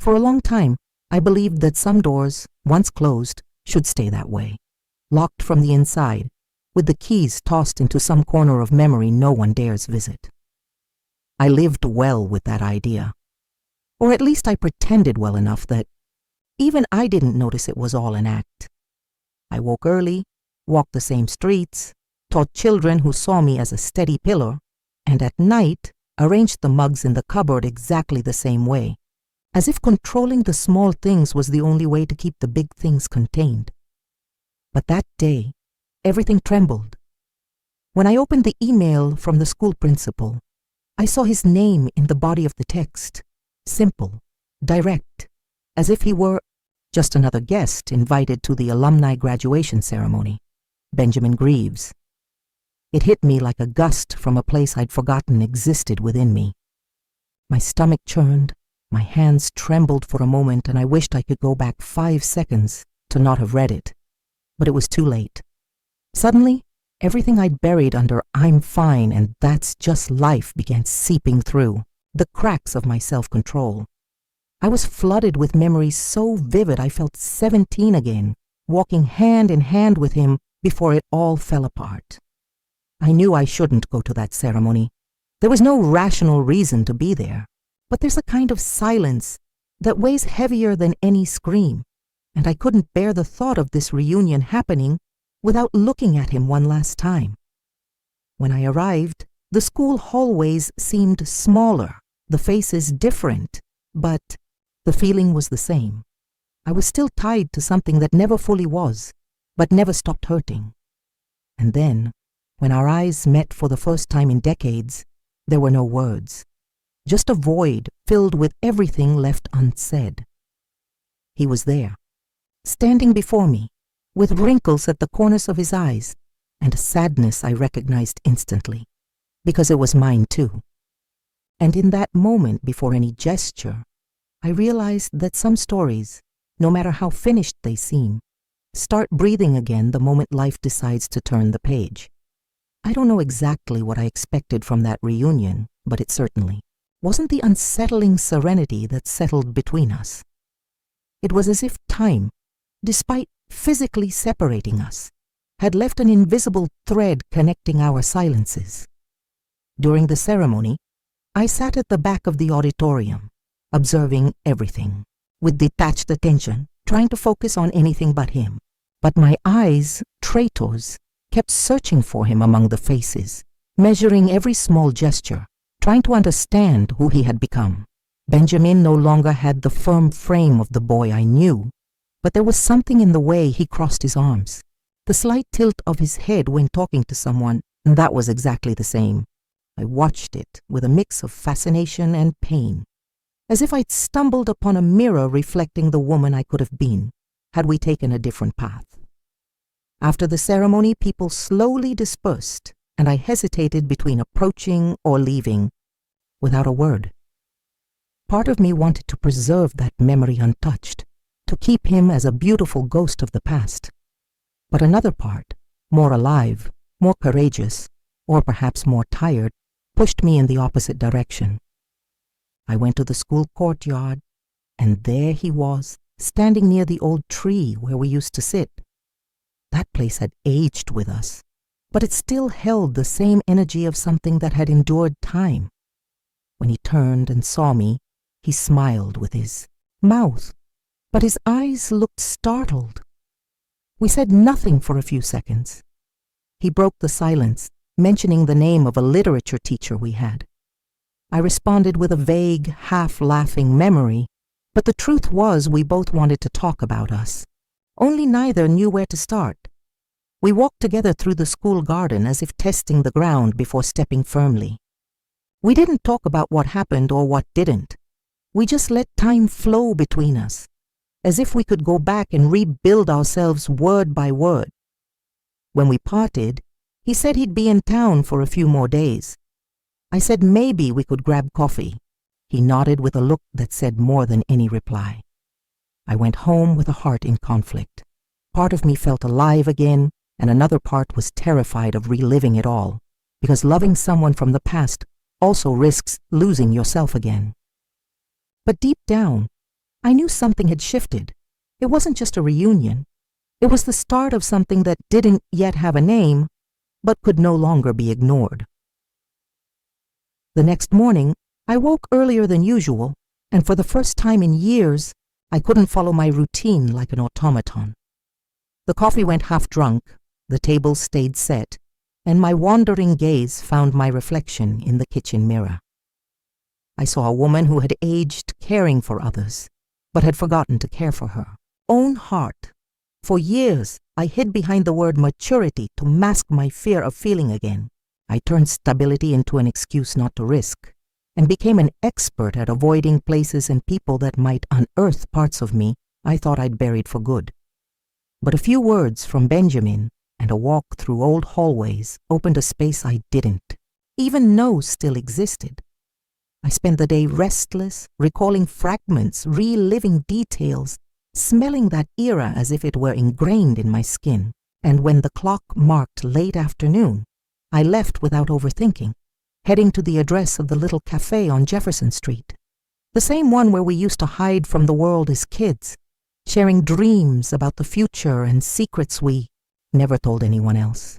For a long time, I believed that some doors, once closed, should stay that way, locked from the inside, with the keys tossed into some corner of memory no one dares visit. I lived well with that idea. Or at least I pretended well enough that even I didn't notice it was all an act. I woke early, walked the same streets, taught children who saw me as a steady pillar, and at night arranged the mugs in the cupboard exactly the same way, as if controlling the small things was the only way to keep the big things contained. But that day, everything trembled. When I opened the email from the school principal, I saw his name in the body of the text, simple, direct, as if he were just another guest invited to the alumni graduation ceremony, Benjamin Greaves. It hit me like a gust from a place I'd forgotten existed within me. My stomach churned, my hands trembled for a moment, and I wished I could go back 5 seconds to not have read it. But it was too late. Suddenly, everything I'd buried under "I'm fine and that's just life" began seeping through, the cracks of my self-control. I was flooded with memories so vivid I felt 17 again, walking hand in hand with him before it all fell apart. I knew I shouldn't go to that ceremony. There was no rational reason to be there, but there's a kind of silence that weighs heavier than any scream, and I couldn't bear the thought of this reunion happening without looking at him one last time. When I arrived, the school hallways seemed smaller, the faces different, but the feeling was the same. I was still tied to something that never fully was, but never stopped hurting. And then, when our eyes met for the first time in decades, there were no words, just a void filled with everything left unsaid. He was there, standing before me, with wrinkles at the corners of his eyes, and a sadness I recognized instantly, because it was mine too. And in that moment, before any gesture, I realized that some stories, no matter how finished they seem, start breathing again the moment life decides to turn the page. I don't know exactly what I expected from that reunion, but it certainly wasn't the unsettling serenity that settled between us. It was as if time, despite physically separating us, had left an invisible thread connecting our silences. During the ceremony, I sat at the back of the auditorium, observing everything, with detached attention, trying to focus on anything but him. But my eyes, traitors, kept searching for him among the faces, measuring every small gesture, trying to understand who he had become. Benjamin no longer had the firm frame of the boy I knew, but there was something in the way he crossed his arms, the slight tilt of his head when talking to someone, and that was exactly the same. I watched it with a mix of fascination and pain, as if I'd stumbled upon a mirror reflecting the woman I could have been, had we taken a different path. After the ceremony, people slowly dispersed, and I hesitated between approaching or leaving, without a word. Part of me wanted to preserve that memory untouched, to keep him as a beautiful ghost of the past. But another part, more alive, more courageous, or perhaps more tired, pushed me in the opposite direction. I went to the school courtyard, and there he was, standing near the old tree where we used to sit. That place had aged with us, but it still held the same energy of something that had endured time. When he turned and saw me, he smiled with his mouth, but his eyes looked startled. We said nothing for a few seconds. He broke the silence, mentioning the name of a literature teacher we had. I responded with a vague, half-laughing memory, but the truth was we both wanted to talk about us. Only neither knew where to start. We walked together through the school garden as if testing the ground before stepping firmly. We didn't talk about what happened or what didn't. We just let time flow between us, as if we could go back and rebuild ourselves word by word. When we parted, he said he'd be in town for a few more days. I said maybe we could grab coffee. He nodded with a look that said more than any reply. I went home with a heart in conflict. Part of me felt alive again, and another part was terrified of reliving it all, because loving someone from the past also risks losing yourself again. But deep down, I knew something had shifted. It wasn't just a reunion. It was the start of something that didn't yet have a name, but could no longer be ignored. The next morning, I woke earlier than usual, and for the first time in years, I couldn't follow my routine like an automaton. The coffee went half drunk, the table stayed set, and my wandering gaze found my reflection in the kitchen mirror. I saw a woman who had aged caring for others, but had forgotten to care for her own heart. For years, I hid behind the word maturity to mask my fear of feeling again. I turned stability into an excuse not to risk, and became an expert at avoiding places and people that might unearth parts of me I thought I'd buried for good. But a few words from Benjamin and a walk through old hallways opened a space I didn't even know still existed. I spent the day restless, recalling fragments, reliving details, smelling that era as if it were ingrained in my skin. And when the clock marked late afternoon, I left without overthinking, heading to the address of the little cafe on Jefferson Street, the same one where we used to hide from the world as kids, sharing dreams about the future and secrets we never told anyone else.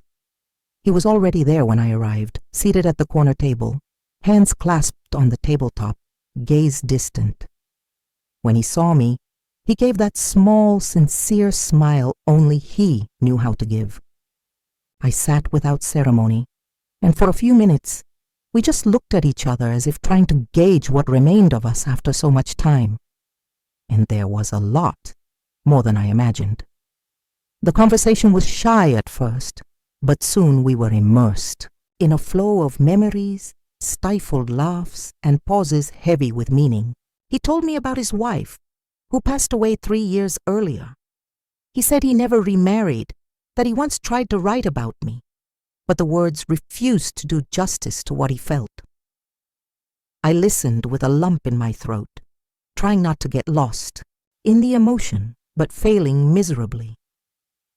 He was already there when I arrived, seated at the corner table, hands clasped on the tabletop, gaze distant. When he saw me, he gave that small, sincere smile only he knew how to give. I sat without ceremony, and for a few minutes, we just looked at each other as if trying to gauge what remained of us after so much time. And there was a lot, more than I imagined. The conversation was shy at first, but soon we were immersed in a flow of memories, stifled laughs, and pauses heavy with meaning. He told me about his wife, who passed away 3 years earlier. He said he never remarried, that he once tried to write about me, but the words refused to do justice to what he felt. I listened with a lump in my throat, trying not to get lost in the emotion, but failing miserably.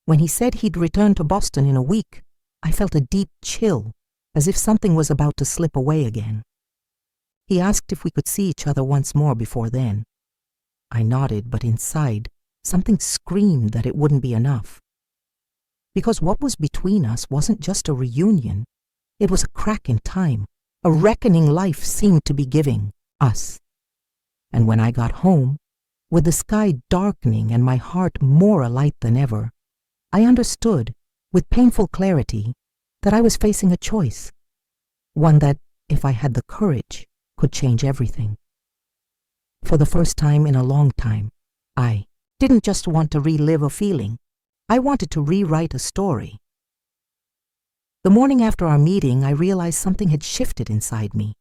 When he said he'd return to Boston in a week, I felt a deep chill, as if something was about to slip away again. He asked if we could see each other once more before then. I nodded, but inside, something screamed that it wouldn't be enough. Because what was between us wasn't just a reunion. It was a crack in time, a reckoning life seemed to be giving us. And when I got home, with the sky darkening and my heart more alight than ever, I understood, with painful clarity, that I was facing a choice, one that, if I had the courage, could change everything. For the first time in a long time, I didn't just want to relive a feeling. I wanted to rewrite a story. The morning after our meeting, I realized something had shifted inside me,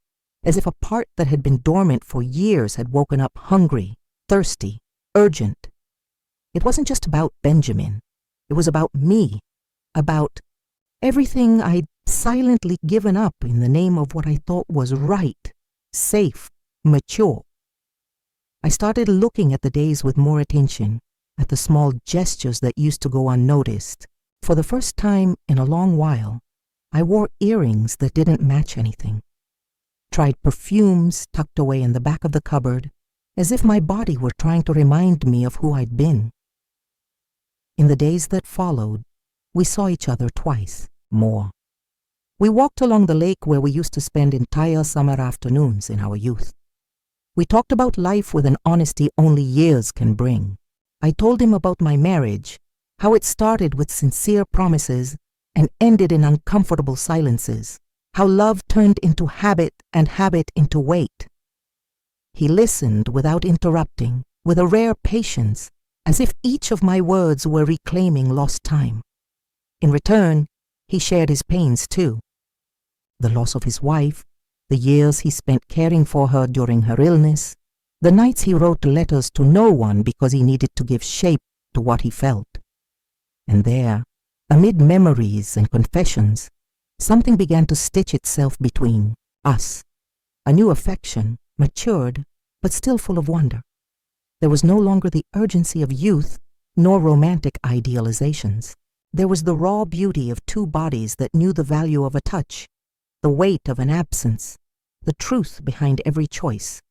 as if a part that had been dormant for years had woken up hungry, thirsty, urgent. It wasn't just about Benjamin. It was about me, about everything I'd silently given up in the name of what I thought was right, safe, mature. I started looking at the days with more attention, at the small gestures that used to go unnoticed. For the first time in a long while, I wore earrings that didn't match anything, tried perfumes tucked away in the back of the cupboard, as if my body were trying to remind me of who I'd been. In the days that followed, we saw each other twice, more. We walked along the lake where we used to spend entire summer afternoons in our youth. We talked about life with an honesty only years can bring. I told him about my marriage, how it started with sincere promises and ended in uncomfortable silences, how love turned into habit and habit into weight. He listened without interrupting, with a rare patience, as if each of my words were reclaiming lost time. In return, he shared his pains too. The loss of his wife, the years he spent caring for her during her illness, the nights he wrote letters to no one because he needed to give shape to what he felt. And there, amid memories and confessions, something began to stitch itself between us. A new affection, matured, but still full of wonder. There was no longer the urgency of youth, nor romantic idealizations. There was the raw beauty of two bodies that knew the value of a touch, the weight of an absence, the truth behind every choice.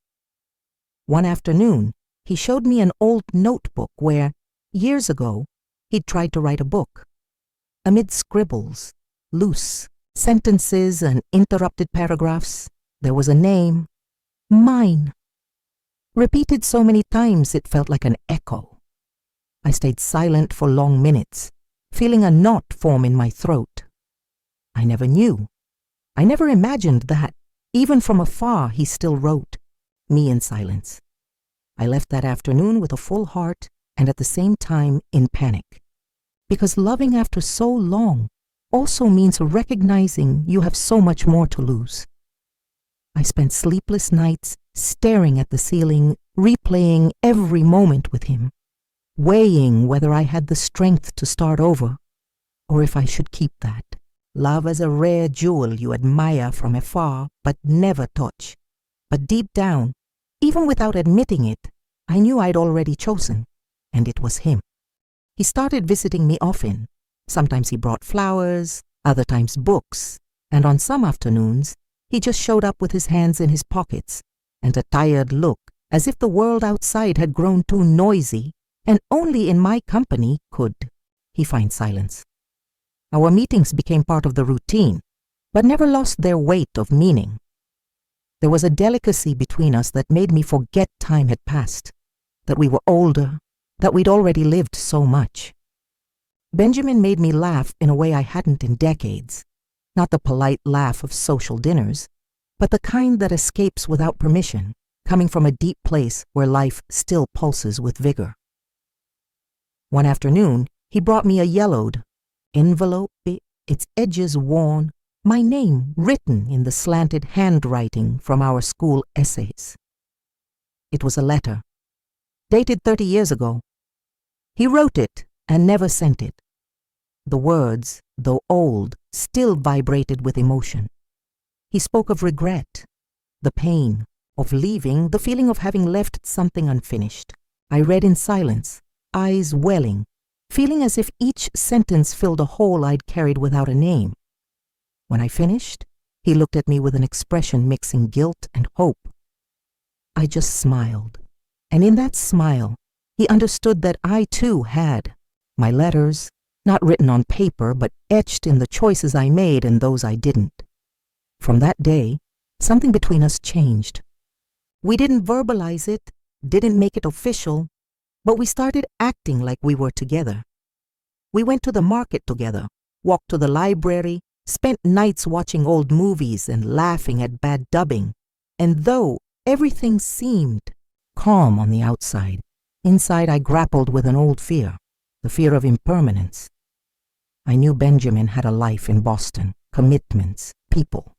One afternoon, He showed me an old notebook where, years ago, he'd tried to write a book. Amid scribbles, loose sentences and interrupted paragraphs, there was a name, mine. Repeated so many times it felt like an echo. I stayed silent for long minutes, feeling a knot form in my throat. I never knew. I never imagined that, even from afar, he still wrote, me in silence. I left that afternoon with a full heart and at the same time in panic. Because loving after so long also means recognizing you have so much more to lose. I spent sleepless nights staring at the ceiling, replaying every moment with him, weighing whether I had the strength to start over, or if I should keep that. Love as a rare jewel you admire from afar but never touch. But deep down, even without admitting it, I knew I'd already chosen, and it was him. He started visiting me often. Sometimes he brought flowers, other times books, and on some afternoons, he just showed up with his hands in his pockets and a tired look as if the world outside had grown too noisy and only in my company could he find silence. Our meetings became part of the routine, but never lost their weight of meaning. There was a delicacy between us that made me forget time had passed, that we were older, that we'd already lived so much. Benjamin made me laugh in a way I hadn't in decades, not the polite laugh of social dinners, but the kind that escapes without permission, coming from a deep place where life still pulses with vigor. One afternoon, he brought me a yellowed envelope, its edges worn, my name written in the slanted handwriting from our school essays. It was a letter, dated 30 years ago. He wrote it and never sent it. The words, though old, still vibrated with emotion. He spoke of regret, the pain of leaving, the feeling of having left something unfinished. I read in silence, eyes welling, feeling as if each sentence filled a hole I'd carried without a name. When I finished, he looked at me with an expression mixing guilt and hope. I just smiled, and in that smile, he understood that I too had my letters, not written on paper, but etched in the choices I made and those I didn't. From that day, something between us changed. We didn't verbalize it, didn't make it official, but we started acting like we were together. We went to the market together, walked to the library, spent nights watching old movies and laughing at bad dubbing. And though everything seemed calm on the outside, inside I grappled with an old fear, the fear of impermanence. I knew Benjamin had a life in Boston, commitments, people,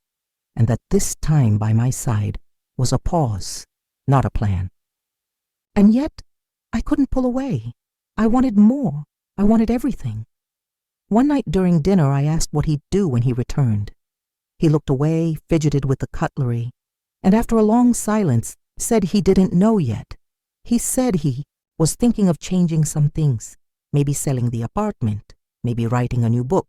and that this time by my side was a pause, not a plan. And yet, I couldn't pull away. I wanted more. I wanted everything. One night during dinner, I asked what he'd do when he returned. He looked away, fidgeted with the cutlery, and after a long silence, said he didn't know yet. He said he was thinking of changing some things, maybe selling the apartment, maybe writing a new book.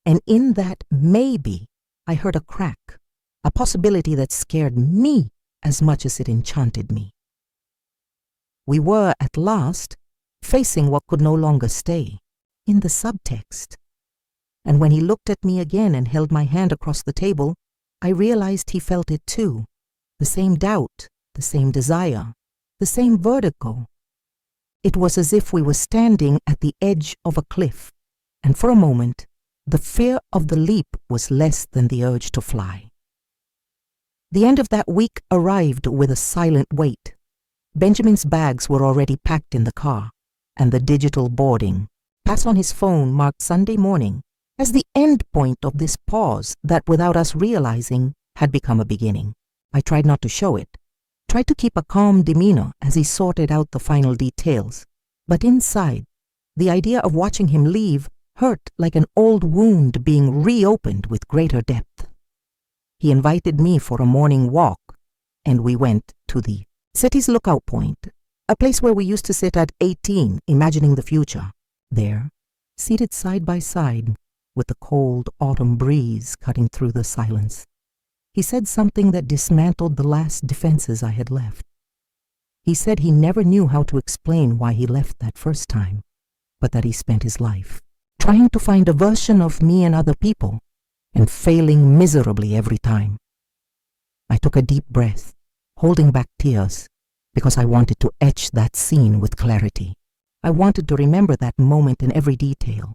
And in that maybe, I heard a crack, a possibility that scared me as much as it enchanted me. We were, at last, facing what could no longer stay, in the subtext. And when he looked at me again and held my hand across the table, I realized he felt it too, the same doubt, the same desire, the same vertigo. It was as if we were standing at the edge of a cliff, and for a moment, the fear of the leap was less than the urge to fly. The end of that week arrived with a silent weight. Benjamin's bags were already packed in the car, and the digital boarding pass on his phone marked Sunday morning as the end point of this pause that, without us realizing, had become a beginning. I tried not to show it, tried to keep a calm demeanor as he sorted out the final details, but inside, the idea of watching him leave hurt like an old wound being reopened with greater depth. He invited me for a morning walk, and we went to the city's lookout point, a place where we used to sit at 18, imagining the future. There, seated side by side, with the cold autumn breeze cutting through the silence, he said something that dismantled the last defenses I had left. He said he never knew how to explain why he left that first time, but that he spent his life trying to find a version of me and other people, and failing miserably every time. I took a deep breath, holding back tears, because I wanted to etch that scene with clarity. I wanted to remember that moment in every detail.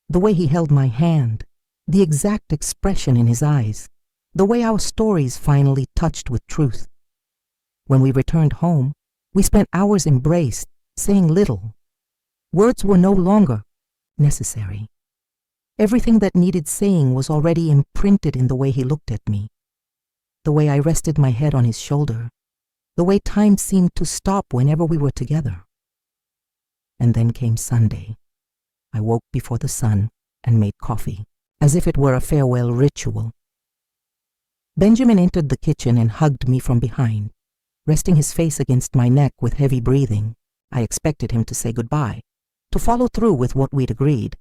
The way he held my hand, the exact expression in his eyes, the way our stories finally touched with truth. When we returned home, we spent hours embraced, saying little. Words were no longer necessary. Everything that needed saying was already imprinted in the way he looked at me, the way I rested my head on his shoulder, the way time seemed to stop whenever we were together. And then came Sunday. I woke before the sun and made coffee, as if it were a farewell ritual. Benjamin entered the kitchen and hugged me from behind, resting his face against my neck with heavy breathing. I expected him to say goodbye, to follow through with what we'd agreed,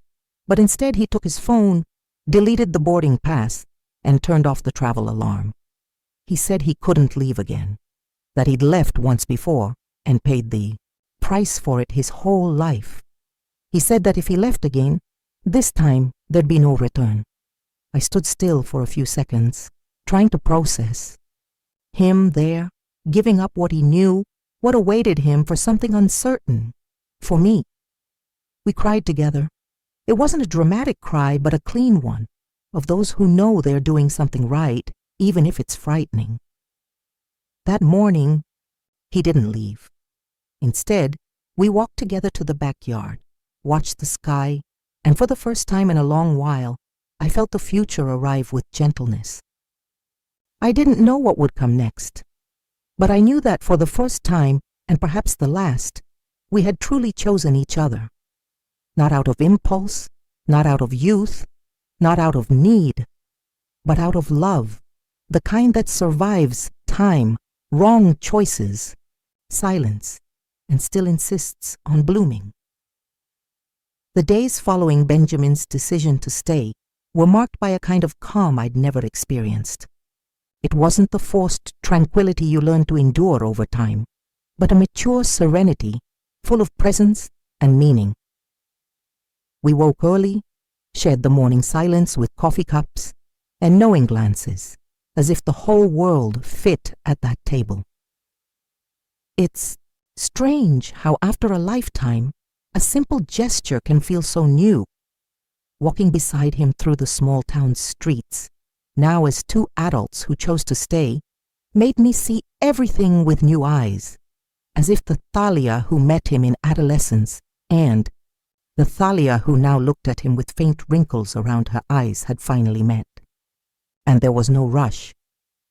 but instead he took his phone, deleted the boarding pass, and turned off the travel alarm. He said he couldn't leave again, that he'd left once before and paid the price for it his whole life. He said that if he left again, this time there'd be no return. I stood still for a few seconds, trying to process. Him there, giving up what he knew, what awaited him for something uncertain, for me. We cried together. It wasn't a dramatic cry, but a clean one, of those who know they're doing something right, even if it's frightening. That morning, he didn't leave. Instead, we walked together to the backyard, watched the sky, and for the first time in a long while, I felt the future arrive with gentleness. I didn't know what would come next, but I knew that for the first time, and perhaps the last, we had truly chosen each other. Not out of impulse, not out of youth, not out of need, but out of love, the kind that survives time, wrong choices, silence, and still insists on blooming. The days following Benjamin's decision to stay were marked by a kind of calm I'd never experienced. It wasn't the forced tranquility you learn to endure over time, but a mature serenity full of presence and meaning. We woke early, shared the morning silence with coffee cups and knowing glances, as if the whole world fit at that table. It's strange how after a lifetime, a simple gesture can feel so new. Walking beside him through the small town streets, now as two adults who chose to stay, made me see everything with new eyes, as if the Thalia who met him in adolescence and the Thalia who now looked at him with faint wrinkles around her eyes had finally met. And there was no rush,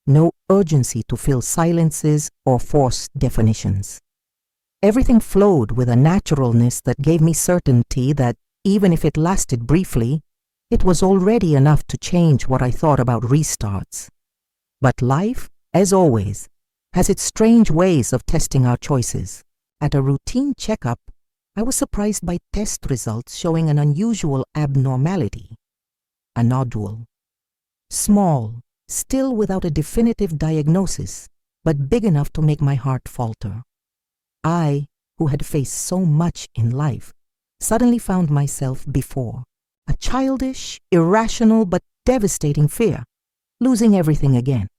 no urgency to fill silences or force definitions. Everything flowed with a naturalness that gave me certainty that, even if it lasted briefly, it was already enough to change what I thought about restarts. But life, as always, has its strange ways of testing our choices. At a routine checkup, I was surprised by test results showing an unusual abnormality, a nodule. Small, still without a definitive diagnosis, but big enough to make my heart falter. I, who had faced so much in life, suddenly found myself before a childish, irrational, but devastating fear, losing everything again.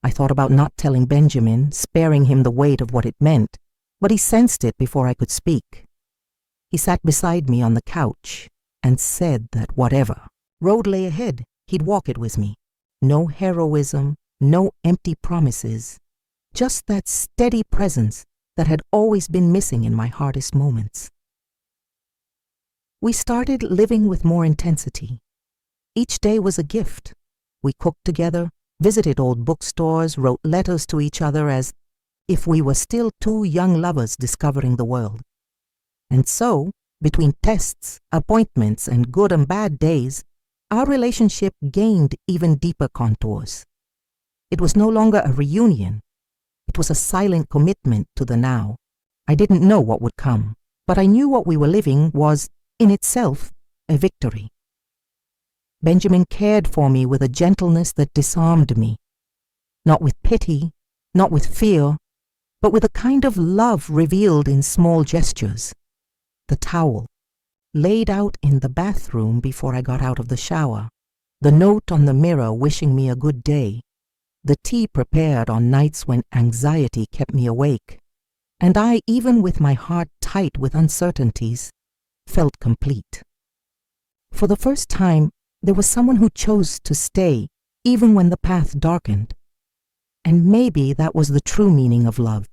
I thought about not telling Benjamin, sparing him the weight of what it meant, but he sensed it before I could speak. He sat beside me on the couch and said that whatever road lay ahead, he'd walk it with me. No heroism, no empty promises, just that steady presence that had always been missing in my hardest moments. We started living with more intensity. Each day was a gift. We cooked together, visited old bookstores, wrote letters to each other as if we were still two young lovers discovering the world. And so, between tests, appointments, and good and bad days, our relationship gained even deeper contours. It was no longer a reunion. It was a silent commitment to the now. I didn't know what would come, but I knew what we were living was, in itself, a victory. Benjamin cared for me with a gentleness that disarmed me, not with pity, not with fear, but with a kind of love revealed in small gestures. The towel, laid out in the bathroom before I got out of the shower, the note on the mirror wishing me a good day, the tea prepared on nights when anxiety kept me awake, and I, even with my heart tight with uncertainties, felt complete. For the first time, there was someone who chose to stay even when the path darkened. And maybe that was the true meaning of love.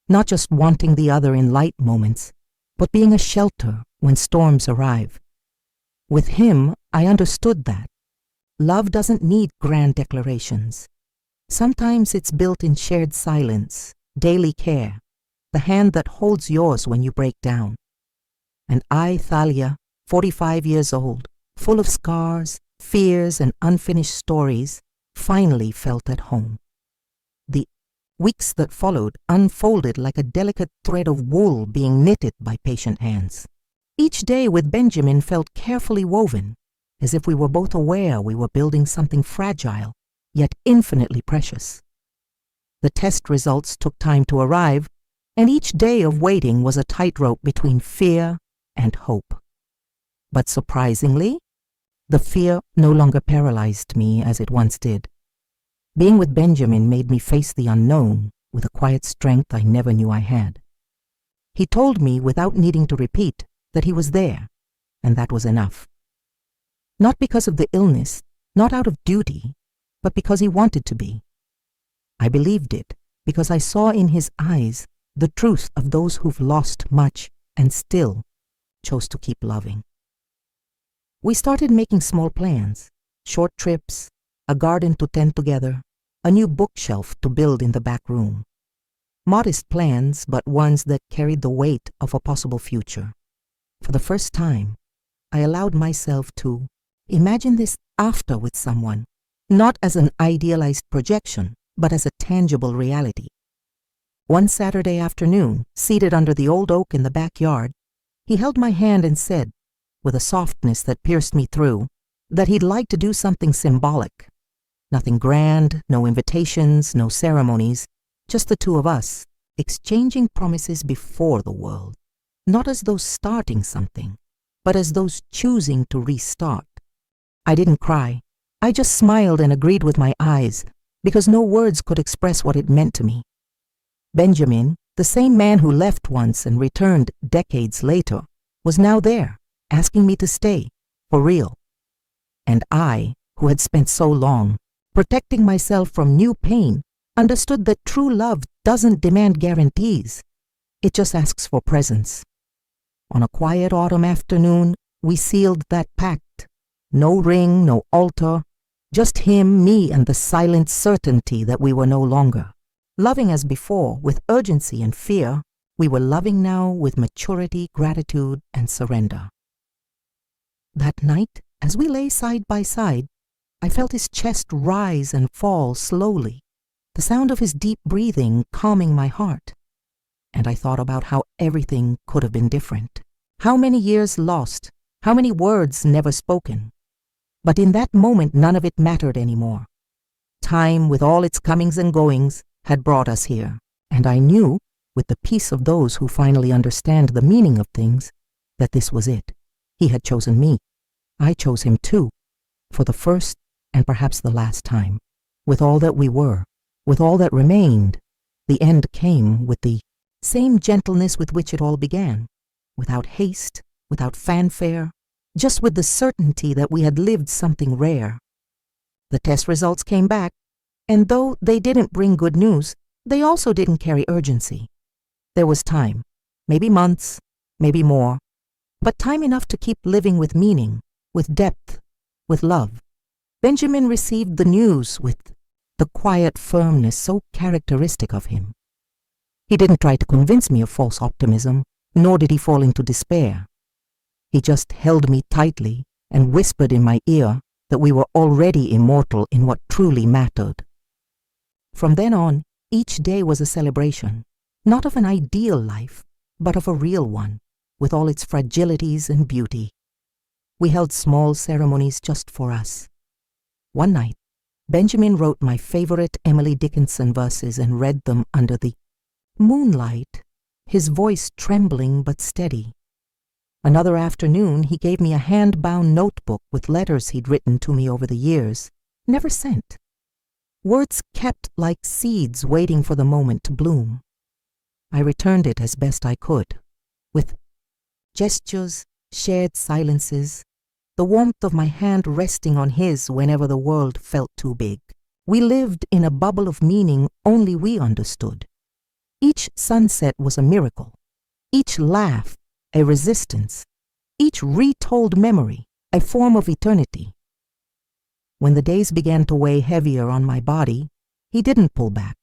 Not just wanting the other in light moments, but being a shelter when storms arrive. With him, I understood that. Love doesn't need grand declarations. Sometimes it's built in shared silence, daily care, the hand that holds yours when you break down. And I, Thalia, 45 years old, full of scars, fears, and unfinished stories, finally felt at home. The weeks that followed unfolded like a delicate thread of wool being knitted by patient hands. Each day with Benjamin felt carefully woven, as if we were both aware we were building something fragile, yet infinitely precious. The test results took time to arrive, and each day of waiting was a tightrope between fear and hope. But surprisingly, the fear no longer paralyzed me as it once did. Being with Benjamin made me face the unknown with a quiet strength I never knew I had. He told me without needing to repeat that he was there, and that was enough. Not because of the illness, not out of duty, but because he wanted to be. I believed it because I saw in his eyes the truth of those who've lost much and still chose to keep loving. We started making small plans, short trips, a garden to tend together, a new bookshelf to build in the back room. Modest plans, but ones that carried the weight of a possible future. For the first time, I allowed myself to imagine this after with someone, not as an idealized projection, but as a tangible reality. One Saturday afternoon, seated under the old oak in the backyard, he held my hand and said, with a softness that pierced me through, that he'd like to do something symbolic. Nothing grand, no invitations, no ceremonies, just the two of us, exchanging promises before the world, not as those starting something, but as those choosing to restart. I didn't cry. I just smiled and agreed with my eyes, because no words could express what it meant to me. Benjamin, the same man who left once and returned decades later, was now there, asking me to stay, for real. And I, who had spent so long protecting myself from new pain, understood that true love doesn't demand guarantees. It just asks for presence. On a quiet autumn afternoon, we sealed that pact. No ring, no altar, just him, me, and the silent certainty that we were no longer. Loving as before, with urgency and fear, we were loving now with maturity, gratitude, and surrender. That night, as we lay side by side, I felt his chest rise and fall slowly, the sound of his deep breathing calming my heart. And I thought about how everything could have been different. How many years lost, how many words never spoken. But in that moment, none of it mattered anymore. Time, with all its comings and goings, had brought us here, and I knew, with the peace of those who finally understand the meaning of things, that this was it. He had chosen me. I chose him too, for the first and perhaps the last time. With all that we were, with all that remained, the end came with the same gentleness with which it all began, without haste, without fanfare, just with the certainty that we had lived something rare. The test results came back, and though they didn't bring good news, they also didn't carry urgency. There was time, maybe months, maybe more, but time enough to keep living with meaning, with depth, with love. Benjamin received the news with the quiet firmness so characteristic of him. He didn't try to convince me of false optimism, nor did he fall into despair. He just held me tightly and whispered in my ear that we were already immortal in what truly mattered. From then on, each day was a celebration, not of an ideal life, but of a real one, with all its fragilities and beauty. We held small ceremonies just for us. One night, Benjamin wrote my favorite Emily Dickinson verses and read them under the Moonlight, his voice trembling but steady. Another afternoon, he gave me a hand-bound notebook with letters he'd written to me over the years, never sent. Words kept like seeds waiting for the moment to bloom. I returned it as best I could, with gestures, shared silences, the warmth of my hand resting on his whenever the world felt too big. We lived in a bubble of meaning only we understood. Each sunset was a miracle, each laugh a resistance, each retold memory a form of eternity. When the days began to weigh heavier on my body, he didn't pull back.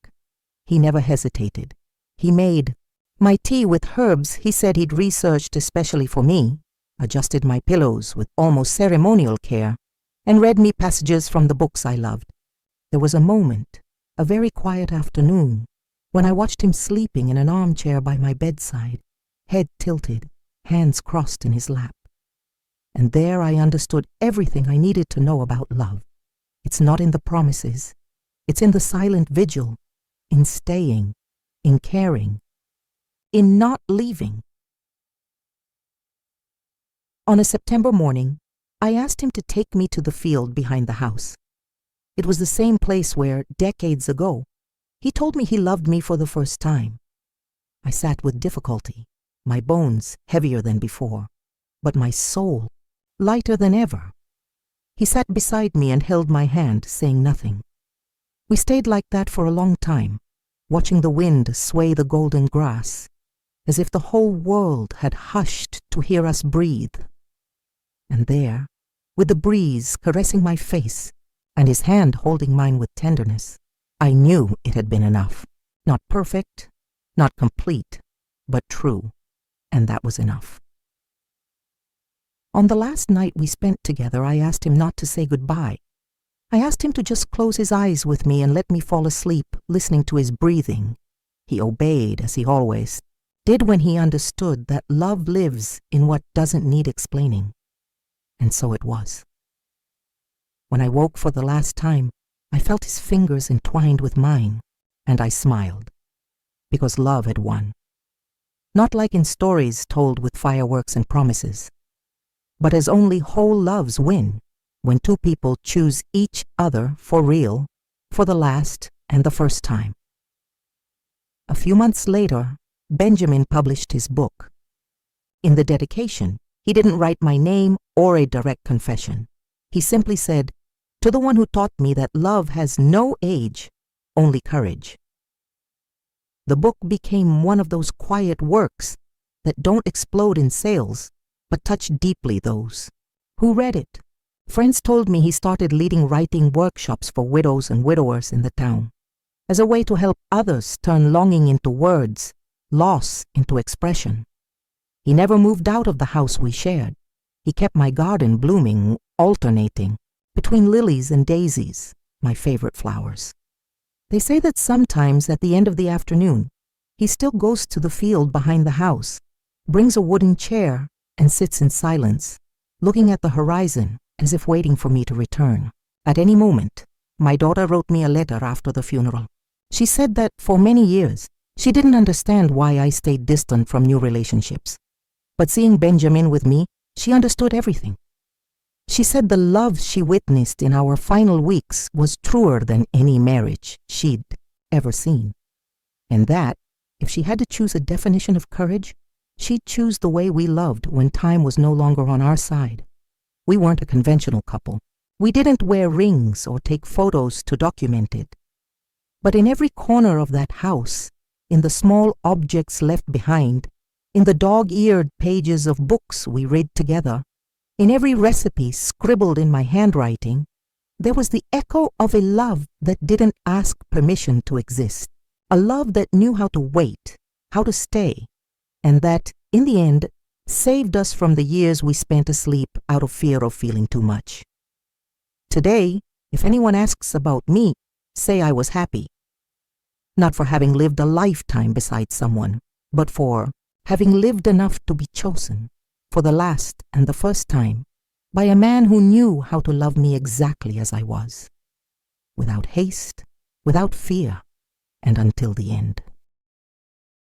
He never hesitated. He made my tea with herbs he said he'd researched especially for me, adjusted my pillows with almost ceremonial care, and read me passages from the books I loved. There was a moment, a very quiet afternoon, when I watched him sleeping in an armchair by my bedside, head tilted, hands crossed in his lap. And there I understood everything I needed to know about love. It's not in the promises. It's in the silent vigil, in staying, in caring, in not leaving. On a September morning, I asked him to take me to the field behind the house. It was the same place where, decades ago, he told me he loved me for the first time. I sat with difficulty, my bones heavier than before, but my soul lighter than ever. He sat beside me and held my hand, saying nothing. We stayed like that for a long time, watching the wind sway the golden grass, as if the whole world had hushed to hear us breathe. And there, with the breeze caressing my face and his hand holding mine with tenderness, I knew it had been enough. Not perfect, not complete, but true. And that was enough. On the last night we spent together, I asked him not to say goodbye. I asked him to just close his eyes with me and let me fall asleep, listening to his breathing. He obeyed, as he always did when he understood that love lives in what doesn't need explaining. And so it was. When I woke for the last time, I felt his fingers entwined with mine, and I smiled, because love had won. Not like in stories told with fireworks and promises, but as only whole loves win, when two people choose each other for real, for the last and the first time. A few months later, Benjamin published his book. In the dedication, he didn't write my name or a direct confession. He simply said, "To the one who taught me that love has no age, only courage." The book became one of those quiet works that don't explode in sales, but touch deeply those who read it. Friends told me he started leading writing workshops for widows and widowers in the town, as a way to help others turn longing into words, loss into expression. He never moved out of the house we shared. He kept my garden blooming, alternating between lilies and daisies, my favorite flowers. They say that sometimes at the end of the afternoon, he still goes to the field behind the house, brings a wooden chair, and sits in silence, looking at the horizon as if waiting for me to return. At any moment, my daughter wrote me a letter after the funeral. She said that for many years, she didn't understand why I stayed distant from new relationships. But seeing Benjamin with me, she understood everything. She said the love she witnessed in our final weeks was truer than any marriage she'd ever seen. And that, if she had to choose a definition of courage, she'd choose the way we loved when time was no longer on our side. We weren't a conventional couple. We didn't wear rings or take photos to document it. But in every corner of that house, in the small objects left behind, in the dog-eared pages of books we read together, in every recipe scribbled in my handwriting, there was the echo of a love that didn't ask permission to exist, a love that knew how to wait, how to stay, and that, in the end, saved us from the years we spent asleep out of fear of feeling too much. Today, if anyone asks about me, say I was happy. Not for having lived a lifetime beside someone, but for having lived enough to be chosen, for the last and the first time, by a man who knew how to love me exactly as I was, without haste, without fear, and until the end.